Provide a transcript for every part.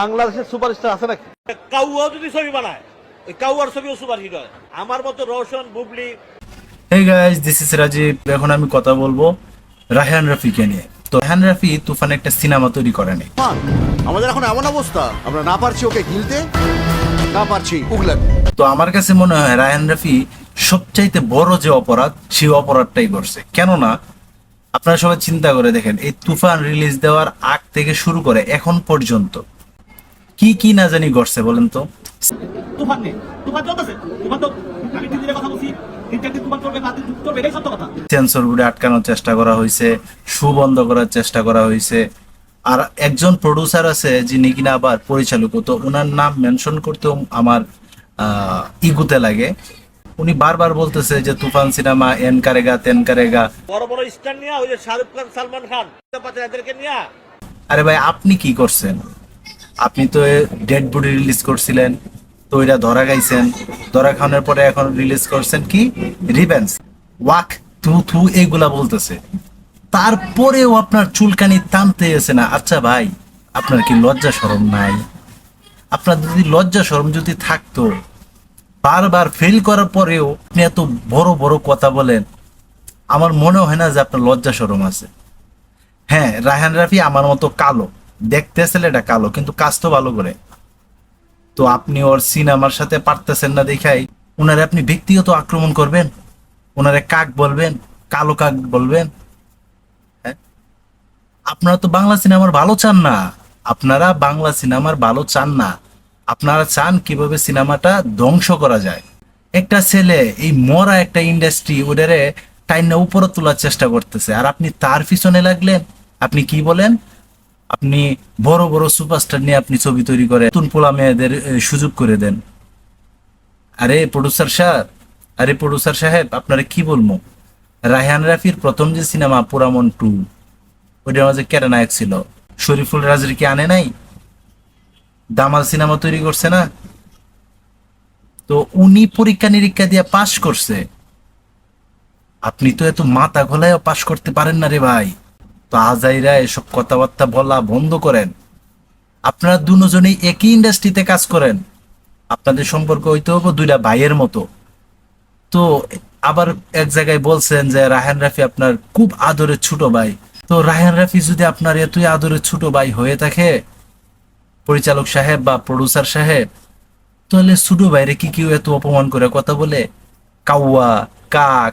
বাংলাদেশের সুপারস্টার আছে নাকি? কাউয়া যদি ছবি বানায় ওই কাউয়ার ছবিও সুপারহিট হয়। আমার মতো Roshan Bubly. Hey guys, this is Rajib. এখন আমি কথা বলবো রায়হান রাফিকে নিয়ে। তো রায়হান রাফি তুফান একটা সিনেমা তৈরি করে নাই। আমাদের এখন এমন অবস্থা, আমরা না পারছি ওকে গিলতে, না পারছি উগলাতে। তো আমার কাছে মনে হয় রায়হান রাফি সবচাইতে বড় যে অপরাধ সেই অপরাধটাই করছে। কেননা আপনারা সবাই চিন্তা করে দেখেন, এই তুফান রিলিজ দেওয়ার আগ থেকে শুরু করে এখন পর্যন্ত কি কি না জানি ঘটছে বলেন তো। তুফান নেই, তুফান চলতেছে, তুফান তো আমি দিদির কথা বলছি, ইন্টারনেট তুফান চলবে না, চলবে, এটাই সত্য কথা। সেন্সর বোর্ডে আটকানোর চেষ্টা করা হয়েছে, শু বন্ধ করার চেষ্টা করা হয়েছে। আর একজন প্রডিউসার আছে যিনি কিনা আবার পরিচালক, তো ওনার নাম মেনশন করতেও আমার ইগুতে লাগে। উনি বারবার বলতেছে যে তুফান সিনেমা এন কারেগা তেন কারেগা। বড় বড় স্টার নিয়ে ওই যে শাহরুখ খান, সালমান খান, এদেরকে নিয়ে। আরে ভাই আপনি কি করছেন? আপনি তো ডেড বডি রিলিজ করছিলেন, তো ওইটা ধরা গাইছেন, ধরা খাওয়ানোর পরে এখন রিলিজ করছেন কি রিভেঞ্জ, ওয়াক থু থু এইগুলা বলতেছে। তারপরেও আপনার চুলকানি টানতে এসে না। আচ্ছা ভাই, আপনার কি লজ্জা শরম নাই? আপনার যদি লজ্জা শরম যদি থাকতো, বারবার ফেল করার পরেও আপনি এত বড় বড় কথা বলেন, আমার মনে হয় না যে আপনার লজ্জা শরম আছে। হ্যাঁ, রায়হান রাফি আমার মতো কালো দেখতে, ছেলেটা কালো কিন্তু কাজ তো ভালো করে। তো আপনি ওর সিনেমার সাথে পারতেছেন না দেখাই ওনারে আপনি ব্যক্তিগত আক্রমণ করবেন, ওনারে কাক বলবেন, কালো কাক বলবেন। হ্যাঁ, আপনারা তো বাংলা সিনেমার ভালো চান না। আপনারা বাংলা সিনেমার ভালো চান না। আপনারা চান কিভাবে সিনেমাটা ধ্বংস করা যায়। একটা ছেলে এই মরা একটা ইন্ডাস্ট্রি ওটারে টাইনা উপরে তোলার চেষ্টা করতেছে, আর আপনি তার পিছনে লাগলেন। আপনি কি বলেন? আপনি বড় বড় সুপারস্টার নিয়ে আপনি ছবি তৈরি করে নতুন পোলা মেয়েদের সুযোগ করে দেন। আরে প্রডিউসার সাহেব, আপনারা কি বলবো? রায়হান রাফির প্রথম যে সিনেমা পুরামন 2, ওইটার মাঝে কেরা নায়ক ছিল? শরীফুল রাজের কি আনে নাই? দামাল সিনেমা তৈরি করছে না? তো উনি পরীক্ষা নিরীক্ষা দিয়ে পাশ করছে। আপনি তো এত মাথা ঘোলায় পাশ করতে পারেন না রে ভাই। তো আজাইরা এসব কথাবার্তা বলা বন্ধ করেন। আপনারা দুজনেই একই ইন্ডাস্ট্রিতে কাজ করেন, আপনাদের সম্পর্ক হইতে হবে দুইটা ভাইয়ের মতো। তো আবার এক জায়গায় বলছেন যে রায়হান রাফি আপনার খুব আদরের ছোট ভাই। তো রায়হান রাফি যদি আপনার এতই আদরের ছোট ভাই হয়ে থাকে পরিচালক সাহেব বা প্রডিউসার সাহেব, তাহলে ছোট ভাইরে কি কেউ এত অপমান করে কথা বলে? কাউয়া কাক।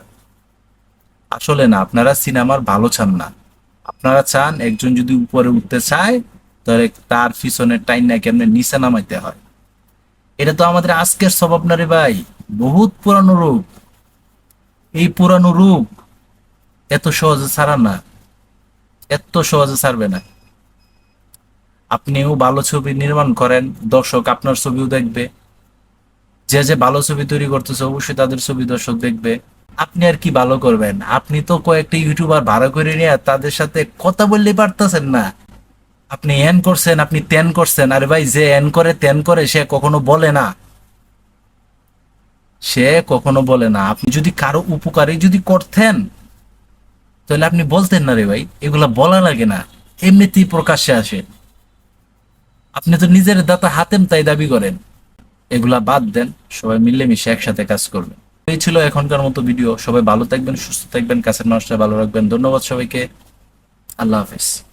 আসলে না, আপনারা সিনেমার ভালো চান না। আপনারা চান একজন যদি উপরে উঠতে চায় তাহলে তার পিছনে টাইন না কেমনে নিচে নামাইতে হয়। এটা তো আমাদের আজকের স্বভাব না রে ভাই, বহুত পুরানো রূপ। এই পুরানো রূপ এত সহজে ছাড়া না, এত সহজে ছাড়বে না। আপনিও ভালো ছবি নির্মাণ করেন, দর্শক আপনার ছবিও দেখবে। যে যে ভালো ছবি তৈরি করতেছে অবশ্যই তাদের ছবি দর্শক দেখবে। আপনি আর কি ভালো করবেন? আপনি তো কয়েকটা ইউটিউবার ভাড়া করে নিয়ে তাদের সাথে কথা বললে পারতেছেন না। আপনি এন করছেন, আপনি তেন করছেন। আরে ভাই, যে এন করে তেন করে সে কখনো বলে না, সে কখনো বলে না। আপনি যদি কারো উপকারী যদি করতেন তাহলে আপনি বলতেন না রে ভাই, এগুলা বলা লাগে না, এমনিতেই প্রকাশ্যে আসে। আপনি তো নিজের দাতা হাতেম তাই দাবি করেন। এগুলা বাদ দেন, সবাই মিলেমিশে একসাথে কাজ করবেন। এই ছিল এখনকার মতো ভিডিও। সবাই ভালো থাকবেন, সুস্থ থাকবেন, কাছের মানুষটা ভালো রাখবেন। ধন্যবাদ সবাইকে। আল্লাহ হাফেজ।